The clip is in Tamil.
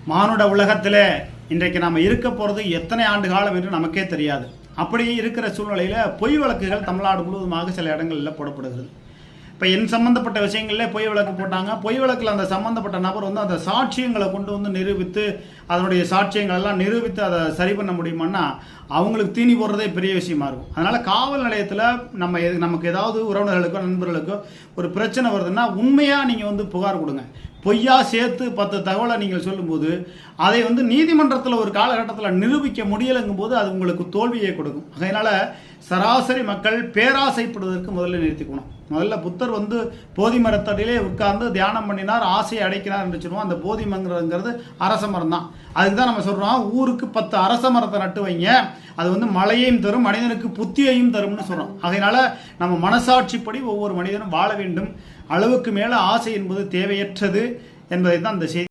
மானுட உலகத்தில் இன்றைக்கு நாம் இருக்க போகிறது எத்தனை ஆண்டு காலம் என்று நமக்கே தெரியாது. அப்படி இருக்கிற சூழ்நிலையில் பொய் வழக்குகள் தமிழ்நாடு முழுவதுமாக சில இடங்களில் போடப்படுகிறது. இப்போ என் சம்மந்தப்பட்ட விஷயங்களில் பொய் வழக்கு போட்டாங்க. பொய் வழக்கில் அந்த சம்மந்தப்பட்ட நபர் வந்து அந்த சாட்சியங்களை கொண்டு வந்து நிரூபித்து அதனுடைய சாட்சியங்களெல்லாம் நிரூபித்து அதை சரி பண்ண முடியுமான்னா அவங்களுக்கு தீனி போடுறதே பெரிய விஷயமா இருக்கும். அதனால் காவல் நிலையத்தில் நமக்கு ஏதாவது உறவினர்களுக்கோ நண்பர்களுக்கோ ஒரு பிரச்சனை வருதுன்னா உண்மையாக நீங்கள் வந்து புகார் கொடுங்க. பொய்யா சேர்த்து 10 தகவலை நீங்கள் சொல்லும்போது அதை வந்து நீதிமன்றத்தில் ஒரு காலகட்டத்தில் நிரூபிக்க முடியலைங்கும் போது அது உங்களுக்கு தோல்வியை கொடுக்கும். அதனால் சராசரி மக்கள் பேராசைப்படுவதற்கு முதல்ல நிறுத்திக்கணும். முதல்ல புத்தர் வந்து போதி மரத்தடியிலே உட்கார்ந்து தியானம் பண்ணினார், ஆசையை அடைக்கினார் என்று சொல்லுவோம். அந்த போதி மரங்கிறது அரச மரம் தான். அதுக்கு தான் நம்ம சொல்கிறோம், ஊருக்கு 10 அரச மரத்தை நட்டு வைங்க, அது வந்து மழையையும் தரும், மனிதனுக்கு புத்தியையும் தரும்னு சொல்கிறோம். அதனால நம்ம மனசாட்சிப்படி ஒவ்வொரு மனிதனும் வாழ வேண்டும். அளவுக்கு மேலே ஆசை என்பது தேவையற்றது என்பதை தான் இந்த செய்தி